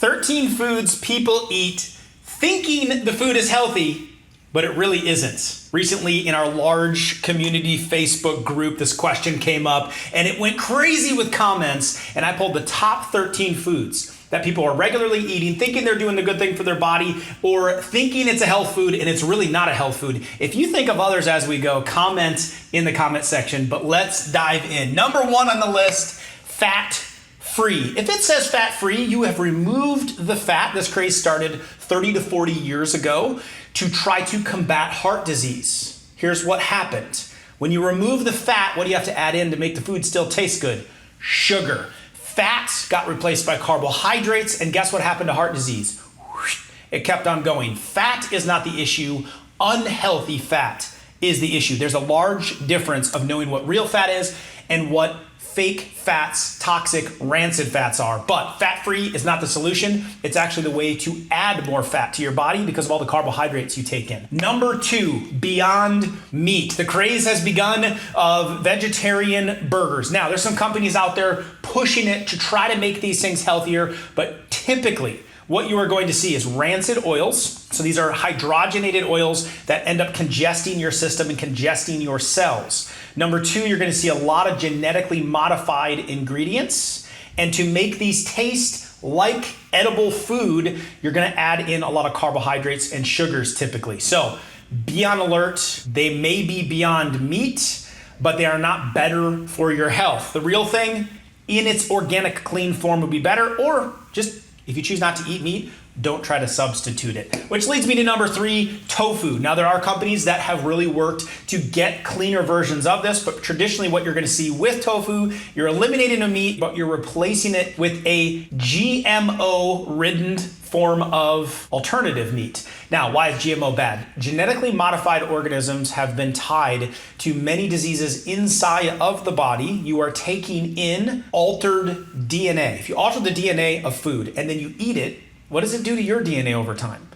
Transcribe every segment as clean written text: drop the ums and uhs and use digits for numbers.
13 foods people eat thinking the food is healthy, but it really isn't. Recently in our large community Facebook group, this question came up and it went crazy with comments, and I pulled the top 13 foods that people are regularly eating, thinking they're doing the good thing for their body, or thinking it's a health food and it's really not a health food. If you think of others as we go, comment in the comment section, but let's dive in. Number 1 on the list, fat-free. If it says fat-free, you have removed the fat. This craze started 30 to 40 years ago to try to combat heart disease. Here's what happened. When you remove the fat, what do you have to add in to make the food still taste good? Sugar. Fats got replaced by carbohydrates, and guess what happened to heart disease? It kept on going. Fat is not the issue. Unhealthy fat is the issue. There's a large difference of knowing what real fat is and what fake fats, toxic, rancid fats are. But fat-free is not the solution. It's actually the way to add more fat to your body because of all the carbohydrates you take in. Number 2, Beyond Meat. The craze has begun of vegetarian burgers. Now, there's some companies out there pushing it to try to make these things healthier, but typically, what you are going to see is rancid oils. So these are hydrogenated oils that end up congesting your system and congesting your cells. Number 2, you're going to see a lot of genetically modified ingredients. And to make these taste like edible food, you're going to add in a lot of carbohydrates and sugars typically. So be on alert. They may be beyond meat, but they are not better for your health. The real thing in its organic, clean form would be better, or just if you choose not to eat meat, don't try to substitute it. Which leads me to number 3, tofu. Now there are companies that have really worked to get cleaner versions of this, but traditionally what you're gonna see with tofu, you're eliminating the meat, but you're replacing it with a GMO-ridden form of alternative meat. Now, why is GMO bad? Genetically modified organisms have been tied to many diseases inside of the body. You are taking in altered DNA. If you alter the DNA of food and then you eat it, what does it do to your DNA over time?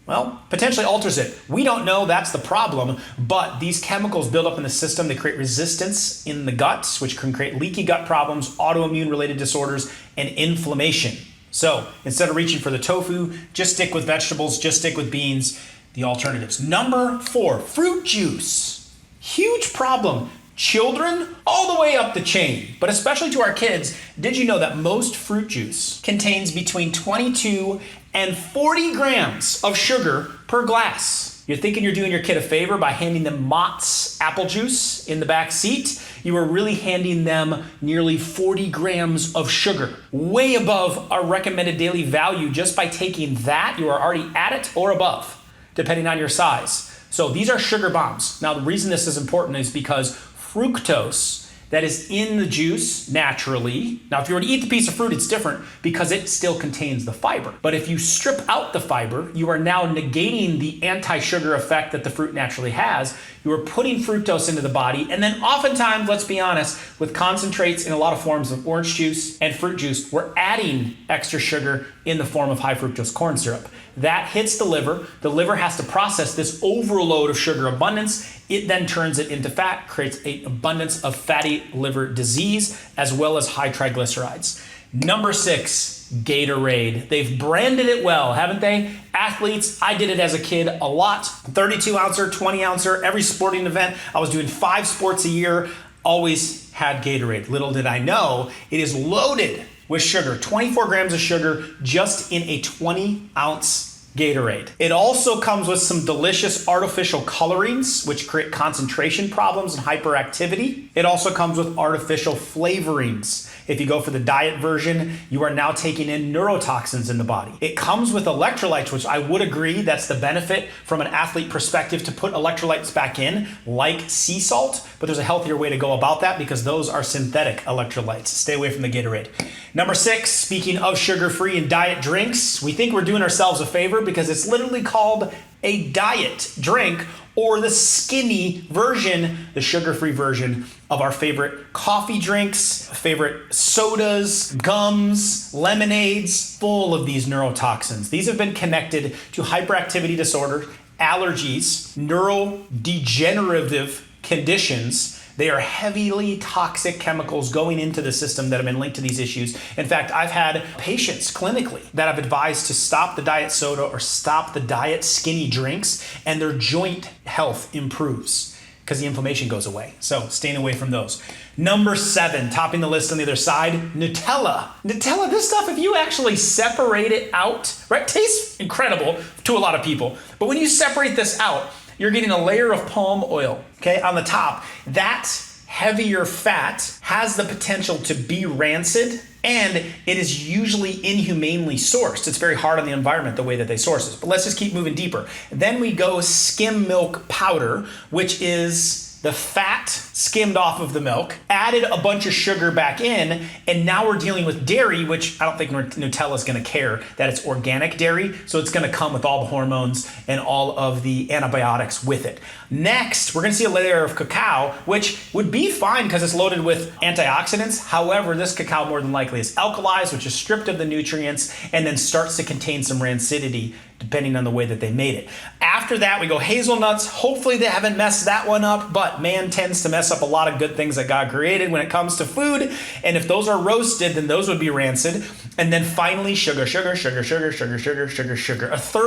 Well, potentially alters it. We don't know, that's the problem, but these chemicals build up in the system. They create resistance in the guts, which can create leaky gut problems, autoimmune related disorders, and inflammation. So instead of reaching for the tofu, just stick with vegetables, just stick with beans, the alternatives. Number 4, fruit juice. Huge problem. Children all the way up the chain, but especially to our kids. Did you know that most fruit juice contains between 22 and 40 grams of sugar per glass? You're thinking you're doing your kid a favor by handing them Mott's apple juice in the back seat. You are really handing them nearly 40 grams of sugar, way above our recommended daily value. Just by taking that, you are already at it or above, depending on your size. So these are sugar bombs. Now, the reason this is important is because fructose that is in the juice naturally. Now, if you were to eat the piece of fruit, it's different because it still contains the fiber. But if you strip out the fiber, you are now negating the anti-sugar effect that the fruit naturally has. You are putting fructose into the body. And then oftentimes, let's be honest, with concentrates in a lot of forms of orange juice and fruit juice, we're adding extra sugar in the form of high fructose corn syrup. That hits the liver. The liver has to process this overload of sugar abundance. It then turns it into fat, creates an abundance of fatty liver disease, as well as high triglycerides. Number 6, Gatorade. They've branded it well, haven't they? Athletes, I did it as a kid a lot. 32 ouncer, 20 ouncer, every sporting event. I was doing 5 sports a year, always had Gatorade. Little did I know, it is loaded with sugar, 24 grams of sugar just in a 20 ounce Gatorade. It also comes with some delicious artificial colorings, which create concentration problems and hyperactivity. It also comes with artificial flavorings. If you go for the diet version, you are now taking in neurotoxins in the body. It comes with electrolytes, which I would agree that's the benefit from an athlete perspective to put electrolytes back in, like sea salt, but there's a healthier way to go about that because those are synthetic electrolytes. Stay away from the Gatorade. Number 6, speaking of sugar-free and diet drinks, we think we're doing ourselves a favor because it's literally called a diet drink, or the skinny version, the sugar-free version of our favorite coffee drinks, favorite sodas, gums, lemonades, full of these neurotoxins. These have been connected to hyperactivity disorder, allergies, neurodegenerative conditions, They are heavily toxic chemicals going into the system that have been linked to these issues. In fact, I've had patients clinically that I've advised to stop the diet soda or stop the diet skinny drinks, and their joint health improves because the inflammation goes away. So staying away from those. Number 7, topping the list on the other side, Nutella. Nutella, this stuff, if you actually separate it out, right, tastes incredible to a lot of people. But when you separate this out, you're getting a layer of palm oil, okay, on the top. That heavier fat has the potential to be rancid, and it is usually inhumanely sourced. It's very hard on the environment the way that they source it. But let's just keep moving deeper. Then we go skim milk powder, which is the fat skimmed off of the milk, added a bunch of sugar back in, and now we're dealing with dairy, which I don't think Nutella is going to care that it's organic dairy, so it's going to come with all the hormones and all of the antibiotics with it. Next, we're going to see a layer of cacao, which would be fine because it's loaded with antioxidants. However, this cacao more than likely is alkalized, which is stripped of the nutrients, and then starts to contain some rancidity depending on the way that they made it. After that, we go hazelnuts. Hopefully they haven't messed that one up, but man tends to mess up a lot of good things that God created when it comes to food. And if those are roasted, then those would be rancid. And then finally, sugar. A third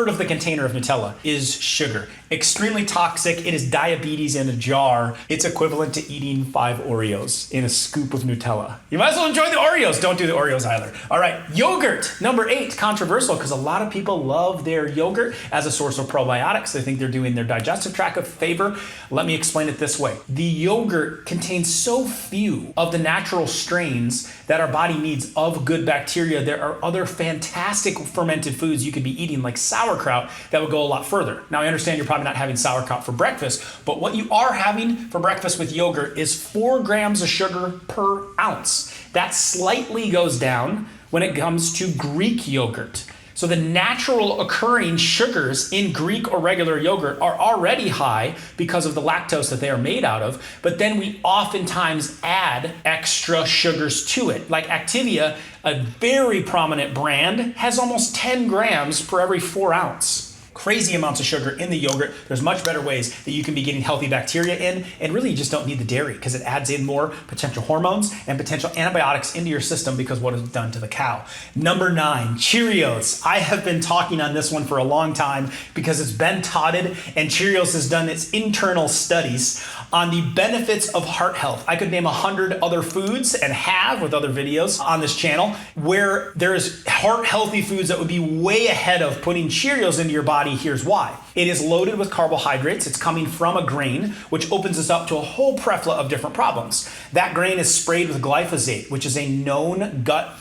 of the container of Nutella is sugar. Extremely toxic. It is diabetes in a jar. It's equivalent to eating 5 Oreos in a scoop of Nutella. You might as well enjoy the Oreos. Don't do the Oreos either. All right, yogurt. Number 8, controversial because a lot of people love their yogurt as a source of probiotics. They think they're doing their digestive tract a favor. Let me explain it this way. The yogurt contains so few of the natural strains that our body needs of good bacteria. There are other fantastic fermented foods you could be eating, like sauerkraut, that would go a lot further. Now, I understand you're probably not having sauerkraut for breakfast, but what you are having for breakfast with yogurt is 4 grams of sugar per ounce. That slightly goes down when it comes to Greek yogurt. So the natural occurring sugars in Greek or regular yogurt are already high because of the lactose that they are made out of, but then we oftentimes add extra sugars to it. Like Activia, a very prominent brand, has almost 10 grams per every 4 ounce. Crazy amounts of sugar in the yogurt. There's much better ways that you can be getting healthy bacteria in, and really you just don't need the dairy because it adds in more potential hormones and potential antibiotics into your system because what it's done to the cow. Number 9, Cheerios. I have been talking on this one for a long time because it's been touted, and Cheerios has done its internal studies on the benefits of heart health. I could name 100 other foods, and have with other videos on this channel, where there's heart healthy foods that would be way ahead of putting Cheerios into your body. Here's why. It is loaded with carbohydrates. It's coming from a grain, which opens us up to a whole plethora of different problems. That grain is sprayed with glyphosate, which is a known gut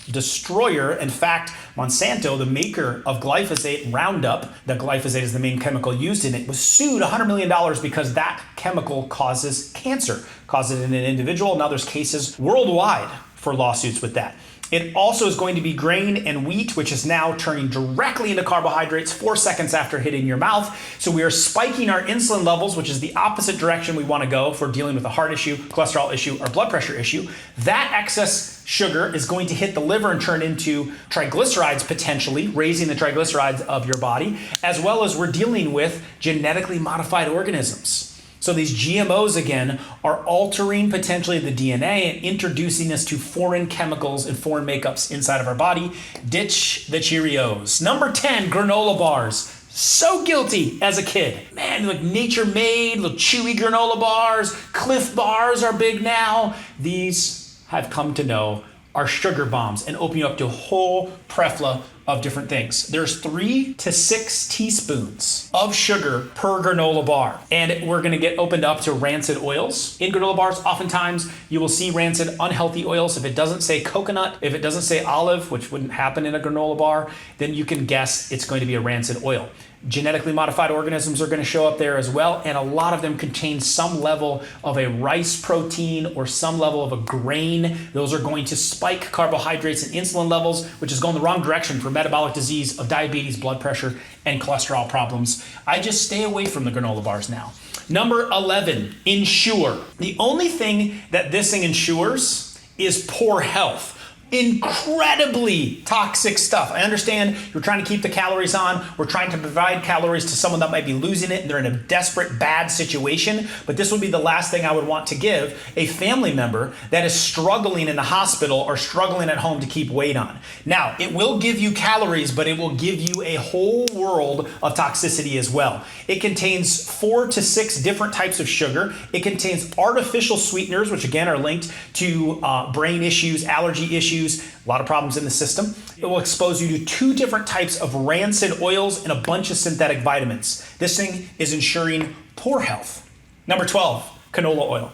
destroyer. In fact, Monsanto, the maker of glyphosate, Roundup, the glyphosate is the main chemical used in it, was sued $100 million because that chemical causes cancer, causes it in an individual. Now there's cases worldwide for lawsuits with that. It also is going to be grain and wheat, which is now turning directly into carbohydrates 4 seconds after hitting your mouth. So we are spiking our insulin levels, which is the opposite direction we want to go for dealing with a heart issue, cholesterol issue, or blood pressure issue. That excess sugar is going to hit the liver and turn into triglycerides, potentially raising the triglycerides of your body, as well as we're dealing with genetically modified organisms. So these GMOs, again, are altering potentially the DNA and introducing us to foreign chemicals and foreign makeups inside of our body. Ditch the Cheerios. Number 10, granola bars. So guilty as a kid. Man, like Nature Made, little chewy granola bars. Cliff bars are big now. These I've come to know are sugar bombs and open you up to a whole plethora of different things. There's 3 to 6 teaspoons of sugar per granola bar, and we're gonna get opened up to rancid oils. In granola bars, oftentimes you will see rancid, unhealthy oils. If it doesn't say coconut, if it doesn't say olive, which wouldn't happen in a granola bar, then you can guess it's going to be a rancid oil. Genetically modified organisms are going to show up there as well, and a lot of them contain some level of a rice protein or some level of a grain. Those are going to spike carbohydrates and insulin levels, which is going the wrong direction for metabolic disease of diabetes, blood pressure, and cholesterol problems. I just stay away from the granola bars now. Number 11, Ensure. The only thing that this thing ensures is poor health. incredibly toxic stuff. I understand you're trying to keep the calories on. We're trying to provide calories to someone that might be losing it and they're in a desperate, bad situation. But this would be the last thing I would want to give a family member that is struggling in the hospital or struggling at home to keep weight on. Now, it will give you calories, but it will give you a whole world of toxicity as well. It contains 4 to 6 different types of sugar. It contains artificial sweeteners, which again are linked to brain issues, allergy issues, a lot of problems in the system. It will expose you to 2 different types of rancid oils and a bunch of synthetic vitamins. This thing is ensuring poor health. Number 12, canola oil.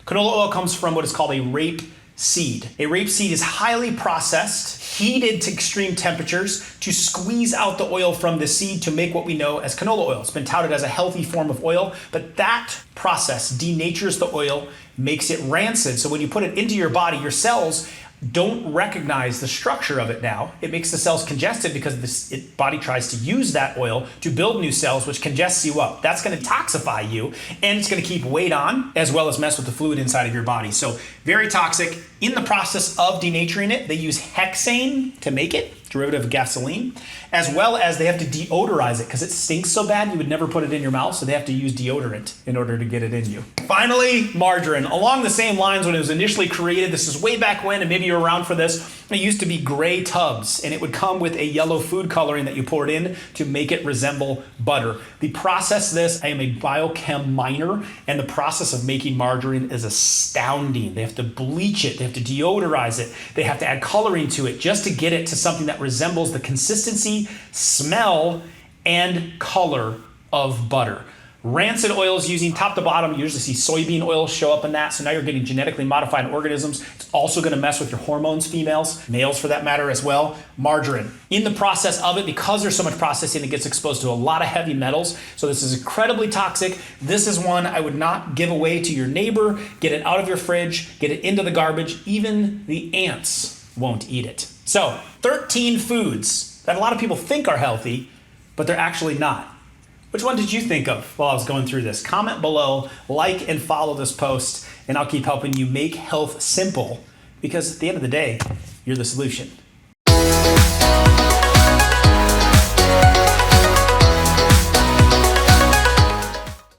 Canola oil comes from what is called a rape seed. A rape seed is highly processed, heated to extreme temperatures to squeeze out the oil from the seed to make what we know as canola oil. It's been touted as a healthy form of oil, but that process denatures the oil, makes it rancid. So when you put it into your body, your cells don't recognize the structure of it now. It makes the cells congested because the body tries to use that oil to build new cells, which congests you up. That's going to toxify you, and it's going to keep weight on as well as mess with the fluid inside of your body. So very toxic. In the process of denaturing it, they use hexane to make it, derivative of gasoline, as well as they have to deodorize it because it stinks so bad you would never put it in your mouth, so they have to use deodorant in order to get it in you. Finally, margarine. Along the same lines when it was initially created, this is way back when, and maybe you're around for this, it used to be gray tubs, and it would come with a yellow food coloring that you poured in to make it resemble butter. The process this, I am a biochem minor, and the process of making margarine is astounding. They have to bleach it, they have to deodorize it, they have to add coloring to it just to get it to something that resembles the consistency, smell, and color of butter. Rancid oils using top to bottom, you usually see soybean oil show up in that, so now you're getting genetically modified organisms. It's also going to mess with your hormones, females, males for that matter as well. Margarine. In the process of it, because there's so much processing, it gets exposed to a lot of heavy metals, so this is incredibly toxic. This is one I would not give away to your neighbor. Get it out of your fridge, get it into the garbage. Even the ants won't eat it. So, 13 foods that a lot of people think are healthy, but they're actually not. Which one did you think of while I was going through this? Comment below, like and follow this post, and I'll keep helping you make health simple because at the end of the day, you're the solution.